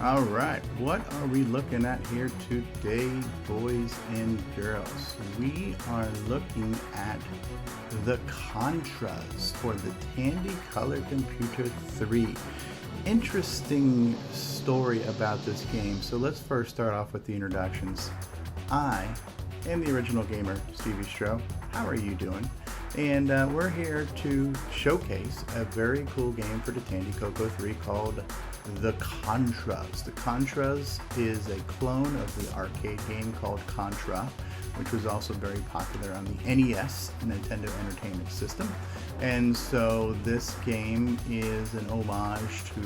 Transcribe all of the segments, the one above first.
All right, what are we looking at here today, boys and girls? We are looking at the Contras for the Tandy Color Computer 3. Interesting story about this game. So let's first start off with the introductions. I am the original gamer, StevieStrow. How are you doing? And we're here to showcase a very cool game for the Tandy Coco 3 called the Contras. The Contras is a clone of the arcade game called Contra, which was also very popular on the NES, Nintendo Entertainment System. And so this game is an homage to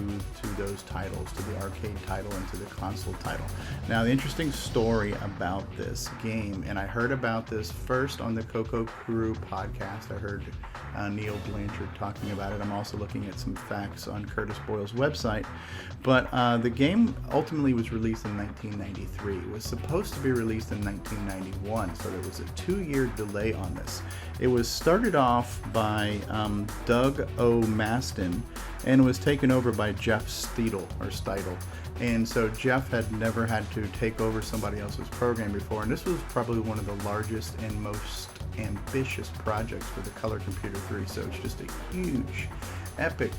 those titles, to the arcade title and to the console title. Now, the interesting story about this game, and I heard about this first on the Coco Crew podcast. I heard Neil Blanchard talking about it. I'm also looking at some facts on Curtis Boyle's website. But the game ultimately was released in 1993. It was supposed to be released in 1991, so there was a 2-year delay on this. It was started off by Doug O. Masten and was taken over by Jeff Steidl. And so Jeff had never had to take over somebody else's program before, and this was probably one of the largest and most ambitious projects for the Color Computer 3. So it's just a huge, epic,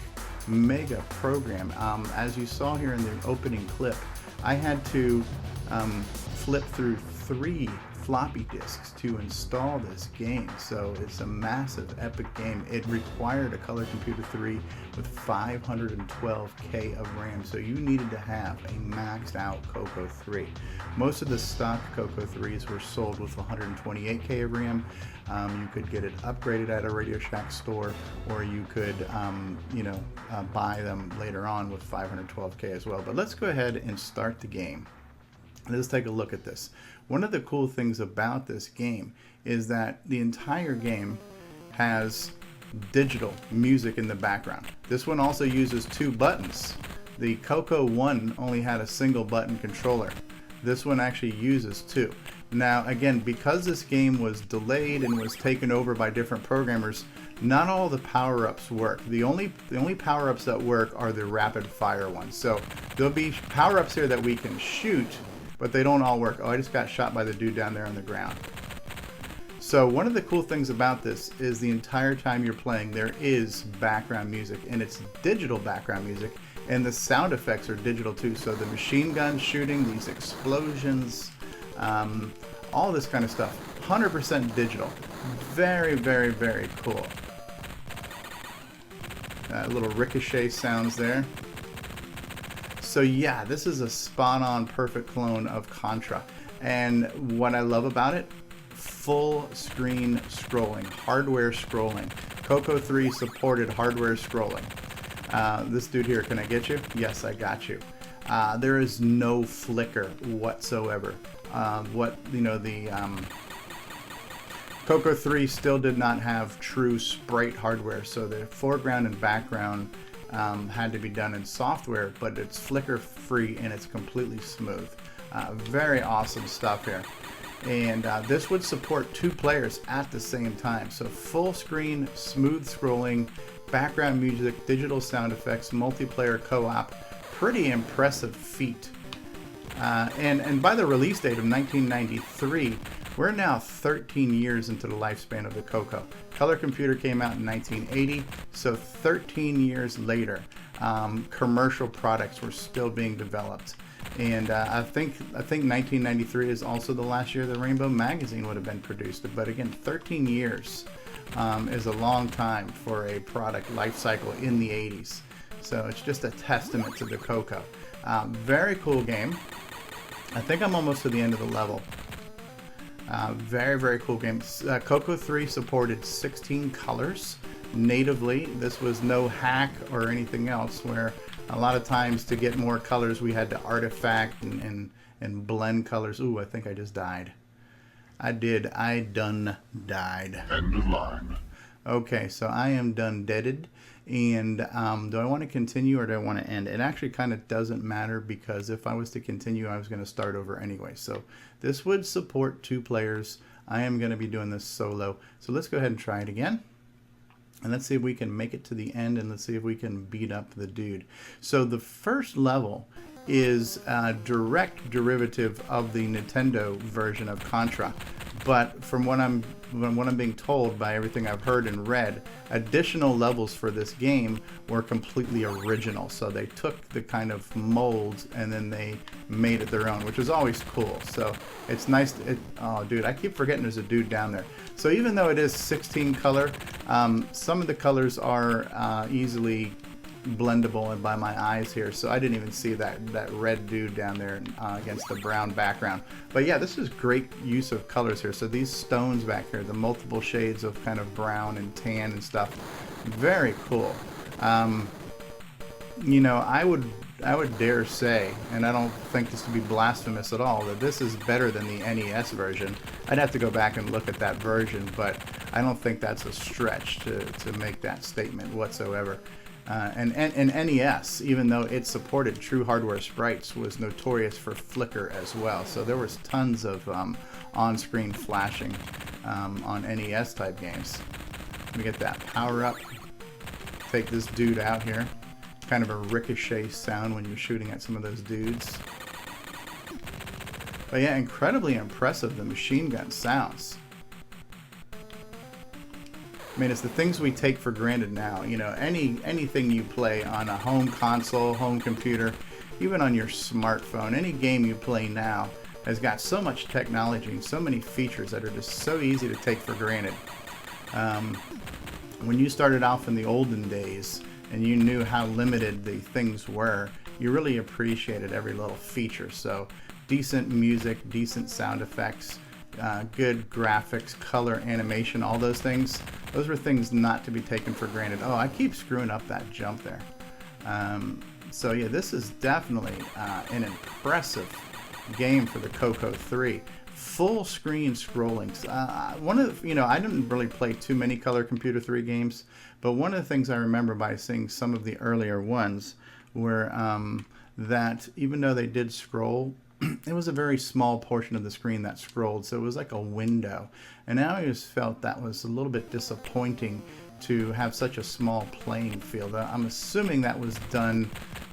mega program. As you saw here in the opening clip, I had to flip through 3 floppy disks to install this game. So it's a massive, epic game. It required a Color Computer 3 with 512K of RAM, so you needed to have a maxed out Coco 3. Most of the stock Coco 3s were sold with 128K of RAM. You could get it upgraded at a Radio Shack store, or you could buy them later on with 512K as well. But let's go ahead and start the game. Let's take a look at this. One of the cool things about this game is that the entire game has digital music in the background. This one also uses 2 buttons. The Coco 1 only had a single button controller. This one actually uses 2. Now again, because this game was delayed and was taken over by different programmers, not all the power-ups work. The only power-ups that work are the rapid fire ones. So there'll be power-ups here that we can shoot, but they don't all work. Oh, I just got shot by the dude down there on the ground. So one of the cool things about this is the entire time you're playing, there is background music, and it's digital background music, and the sound effects are digital too. So the machine gun shooting, these explosions, all this kind of stuff, 100% digital. Very, very, very cool. Little ricochet sounds there. So yeah, this is a spot-on perfect clone of Contra. And what I love about it, full screen scrolling, hardware scrolling. Coco 3 supported hardware scrolling. This dude here, can I get you? Yes, I got you. There is no flicker whatsoever. Coco 3 still did not have true sprite hardware, so the foreground and background had to be done in software, but it's flicker free and it's completely smooth. Very awesome stuff here. And this would support 2 players at the same time. So full screen, smooth scrolling, background music, digital sound effects, multiplayer co-op. Pretty impressive feat. And by the release date of 1993, we're now 13 years into the lifespan of the Coco. Color Computer came out in 1980, so 13 years later, commercial products were still being developed. And I think 1993 is also the last year the Rainbow magazine would have been produced. But again, 13 years is a long time for a product life cycle in the 80s. So it's just a testament to the Coco. Very cool game. I think I'm almost to the end of the level. Very, very cool game. Coco 3 supported 16 colors natively. This was no hack or anything else, where a lot of times to get more colors we had to artifact and blend colors. Ooh, I think I just died. I done died. End of line. Okay, so I am done deaded. And do I want to continue or do I want to end? It actually kind of doesn't matter, because if I was to continue, I was going to start over anyway. So this would support 2 players. I am going to be doing this solo. So let's go ahead and try it again. And let's see if we can make it to the end, and let's see if we can beat up the dude. So the first level is a direct derivative of the Nintendo version of Contra. But from what I'm being told by everything I've heard and read, additional levels for this game were completely original. So they took the kind of molds and then they made it their own, which is always cool. So it's nice. Oh, dude, I keep forgetting there's a dude down there. So even though it is 16 color, some of the colors are easily blendable and by my eyes here, so I didn't even see that red dude down there against the brown background. But yeah, this is great use of colors here. So these stones back here, the multiple shades of kind of brown and tan and stuff, very cool. You know, I would dare say, and I don't think this to be blasphemous at all, that this is better than the NES version. I'd have to go back and look at that version, but I don't think that's a stretch to make that statement whatsoever. And NES, even though it supported true hardware sprites, was notorious for flicker as well. So there was tons of on-screen flashing on NES type games. Let me get that power up. Take this dude out here. Kind of a ricochet sound when you're shooting at some of those dudes. But yeah, incredibly impressive, the machine gun sounds. I mean, it's the things we take for granted now. You know, anything you play on a home console, home computer, even on your smartphone, any game you play now has got so much technology and so many features that are just so easy to take for granted. When you started off in the olden days and you knew how limited the things were, you really appreciated every little feature. So decent music, decent sound effects, good graphics, color, animation, all those things. Those were things not to be taken for granted. Oh, I keep screwing up that jump there. So yeah, this is definitely an impressive game for the Coco 3. Full screen scrolling. I didn't really play too many Color Computer 3 games, but one of the things I remember by seeing some of the earlier ones were that even though they did scroll, it was a very small portion of the screen that scrolled, so it was like a window. And I always felt that was a little bit disappointing to have such a small playing field. I'm assuming that was done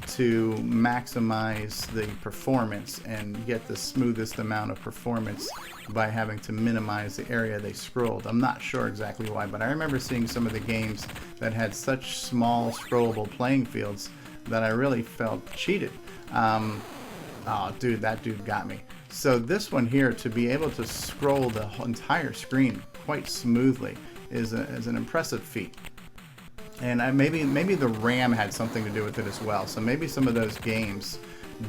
to maximize the performance and get the smoothest amount of performance by having to minimize the area they scrolled. I'm not sure exactly why, but I remember seeing some of the games that had such small scrollable playing fields that I really felt cheated. Oh, dude, that dude got me. So this one here, to be able to scroll the entire screen quite smoothly is an impressive feat. And maybe the RAM had something to do with it as well. So maybe some of those games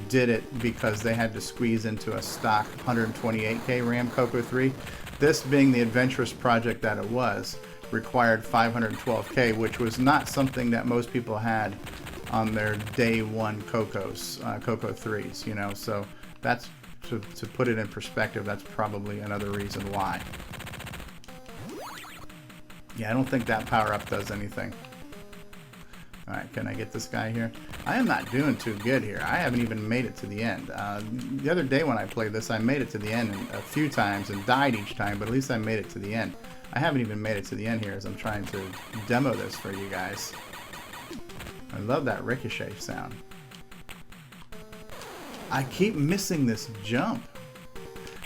did it because they had to squeeze into a stock 128K RAM Coco 3. This, being the adventurous project that it was, required 512K, which was not something that most people had on their day one Coco 3s, you know. So that's, to put it in perspective, that's probably another reason why. Yeah, I don't think that power up does anything. Alright, can I get this guy here? I am not doing too good here. I haven't even made it to the end. The other day when I played this, I made it to the end a few times and died each time, but at least I made it to the end. I haven't even made it to the end here as I'm trying to demo this for you guys. I love that ricochet sound. I keep missing this jump.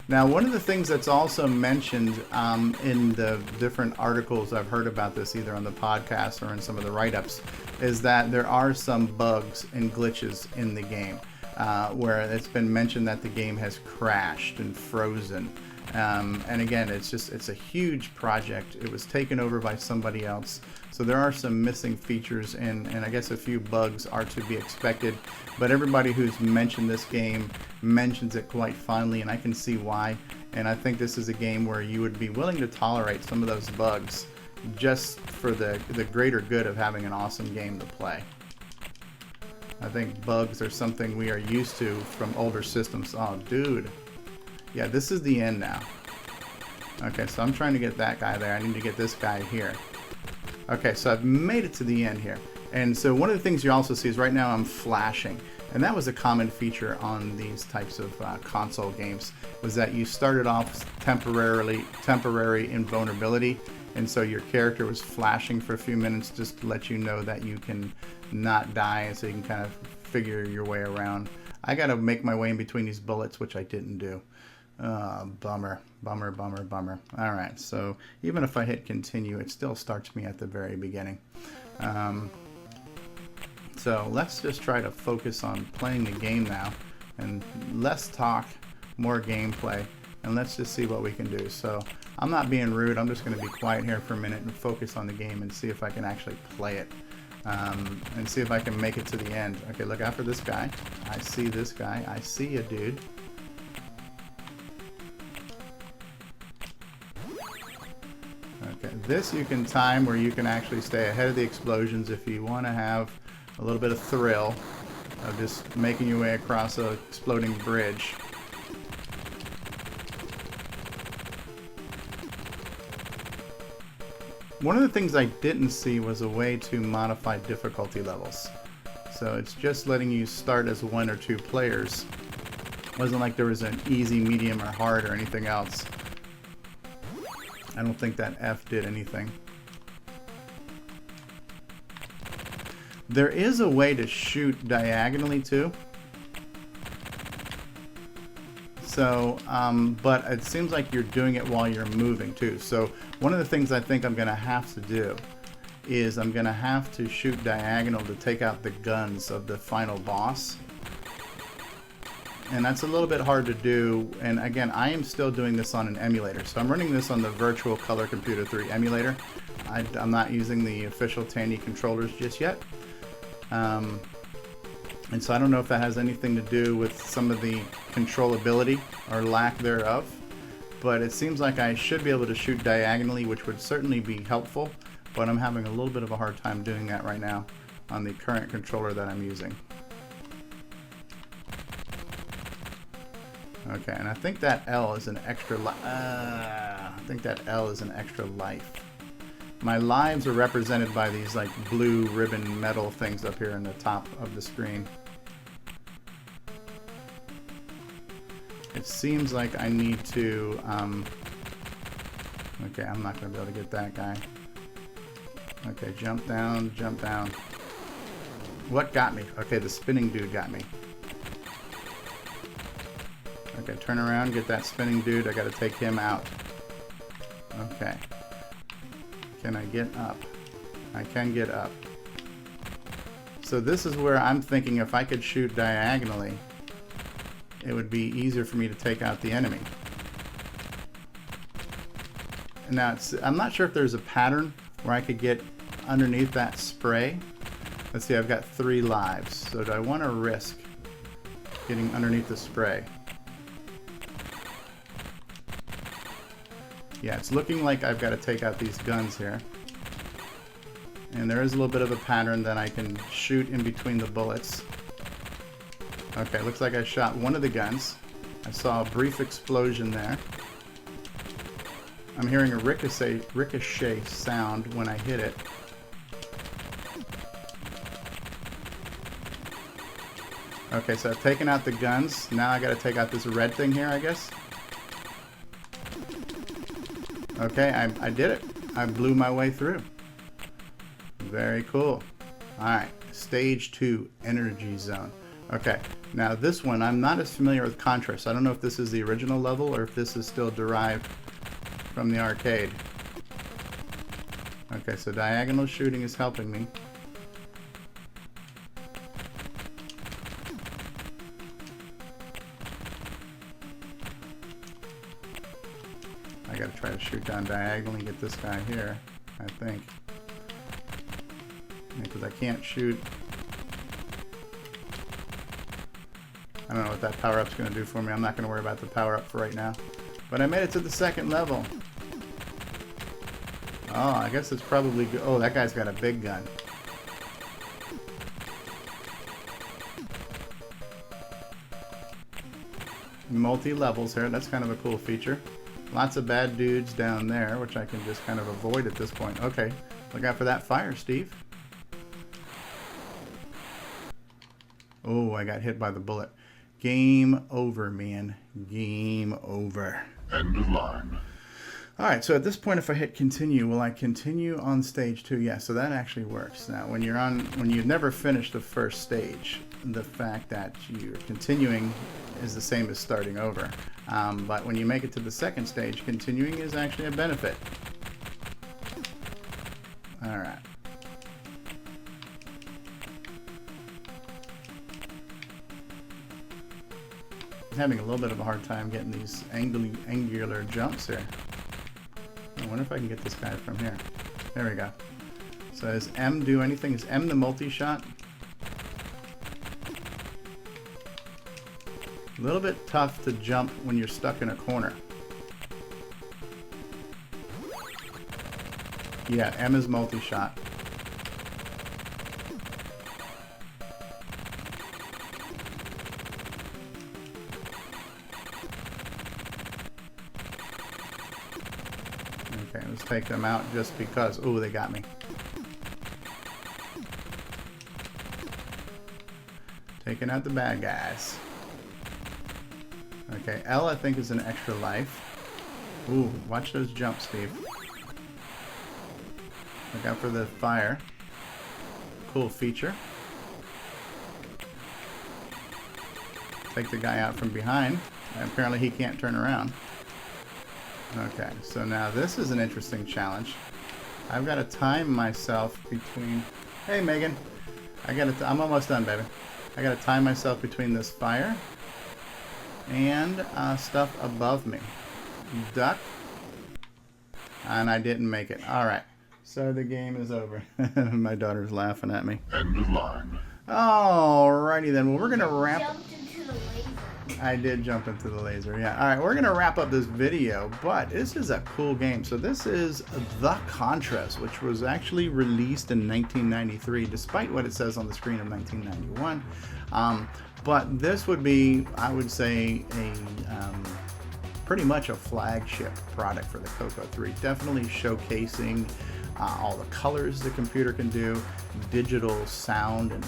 Now, one of the things that's also mentioned in the different articles I've heard about this, either on the podcast or in some of the write-ups, is that there are some bugs and glitches in the game where it's been mentioned that the game has crashed and frozen. And again, it's a huge project. It was taken over by somebody else. So there are some missing features and I guess a few bugs are to be expected. But everybody who's mentioned this game mentions it quite fondly, and I can see why. And I think this is a game where you would be willing to tolerate some of those bugs just for the greater good of having an awesome game to play. I think bugs are something we are used to from older systems. Oh, dude. Yeah, this is the end now. Okay, so I'm trying to get that guy there. I need to get this guy here. Okay, so I've made it to the end here. And so one of the things you also see is right now I'm flashing. And that was a common feature on these types of console games, was that you started off temporary invulnerability. And so your character was flashing for a few minutes just to let you know that you can not die, and so you can kind of figure your way around I got to make my way in between these bullets, which I didn't do. Bummer. Bummer, bummer, bummer. All right, so even if I hit continue, it still starts me at the very beginning. So let's just try to focus on playing the game now, and less talk, more gameplay, and let's just see what we can do. So I'm not being rude, I'm just going to be quiet here for a minute and focus on the game and see if I can actually play it, and see if I can make it to the end. Okay, look out for this guy. I see this guy. I see you, dude. Okay, this you can time where you can actually stay ahead of the explosions if you want to have a little bit of thrill of just making your way across a exploding bridge. One of the things I didn't see was a way to modify difficulty levels. So it's just letting you start as 1 or 2 players. It wasn't like there was an easy, medium, or hard or anything else. I don't think that F did anything. There is a way to shoot diagonally too. So, but it seems like you're doing it while you're moving too. So one of the things I think I'm gonna have to do is I'm gonna have to shoot diagonal to take out the guns of the final boss. And that's a little bit hard to do. And again, I am still doing this on an emulator. So I'm running this on the Virtual Color Computer 3 emulator. I'm not using the official Tandy controllers just yet. And so I don't know if that has anything to do with some of the controllability or lack thereof, but it seems like I should be able to shoot diagonally, which would certainly be helpful, but I'm having a little bit of a hard time doing that right now on the current controller that I'm using. Okay, and I think that L is an extra life. My lives are represented by these like blue ribbon metal things up here in the top of the screen. It seems like I need to, okay, I'm not going to be able to get that guy. Okay, jump down, jump down. What got me? Okay, the spinning dude got me. Okay, turn around, get that spinning dude. I got to take him out. Okay. Can I get up? I can get up. So this is where I'm thinking if I could shoot diagonally, it would be easier for me to take out the enemy. Now, I'm not sure if there's a pattern where I could get underneath that spray. Let's see, I've got 3 lives. So do I want to risk getting underneath the spray? Yeah, it's looking like I've got to take out these guns here. And there is a little bit of a pattern that I can shoot in between the bullets. Okay, looks like I shot one of the guns. I saw a brief explosion there. I'm hearing a ricochet sound when I hit it. Okay, so I've taken out the guns. Now I gotta take out this red thing here, I guess. Okay, I did it. I blew my way through. Very cool. Alright, stage 2, energy zone. Okay, now this one, I'm not as familiar with Contras. So I don't know if this is the original level or if this is still derived from the arcade. Okay, so diagonal shooting is helping me. I gotta try to shoot down diagonally and get this guy here, I think. Because I can't shoot. I don't know what that power-up's gonna do for me. I'm not gonna worry about the power-up for right now. But I made it to the 2nd level. Oh, I guess it's probably good. Oh, that guy's got a big gun. Multi-levels here. That's kind of a cool feature. Lots of bad dudes down there, which I can just kind of avoid at this point. Okay, look out for that fire, Steve. Oh, I got hit by the bullet. Game over, man. Game over. End of line. All right, so at this point, if I hit continue, will I continue on stage 2? Yeah, so that actually works. Now, when you've never finished the first stage, the fact that you're continuing is the same as starting over. But when you make it to the second stage, continuing is actually a benefit. All right. I'm having a little bit of a hard time getting these angular jumps here. I wonder if I can get this guy from here. There we go. So does M do anything? Is M the multi-shot? A little bit tough to jump when you're stuck in a corner. Yeah, M is multi-shot. Okay, let's take them out just because. Ooh, they got me. Taking out the bad guys. Okay, L I think is an extra life. Ooh, watch those jumps, Steve. Look out for the fire. Cool feature. Take the guy out from behind. Apparently he can't turn around. Okay, so now this is an interesting challenge. I've got to time myself between... Hey, Megan. I'm almost done, baby. I got to time myself between this fire and stuff above me. Duck. And I didn't make it. All right. So the game is over. My daughter's laughing at me. End of line. Alrighty then. Well, we're going to wrap... Jumped into the laser. I did jump into the laser, yeah. All right, we're going to wrap up this video, but this is a cool game. So this is the Contras, which was actually released in 1993, despite what it says on the screen of 1991. But this would be, I would say, pretty much a flagship product for the Coco 3. Definitely showcasing all the colors the computer can do, digital sound and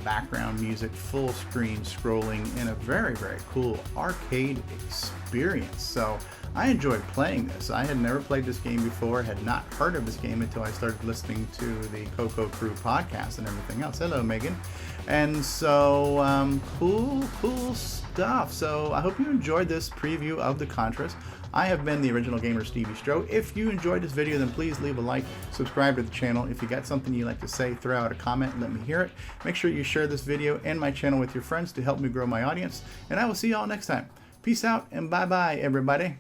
background music, full screen scrolling in a very, very cool arcade experience. So I enjoyed playing this. I had never played this game before, had not heard of this game until I started listening to the Coco Crew podcast and everything else. Hello, Megan. And so cool stuff. So I hope you enjoyed this preview of the Contras. I have been the original gamer, StevieStrow. If you enjoyed this video, then please leave a like, subscribe to the channel. If you got something you'd like to say, throw out a comment and let me hear it. Make sure you share this video and my channel with your friends to help me grow my audience. And I will see you all next time. Peace out and bye-bye, everybody.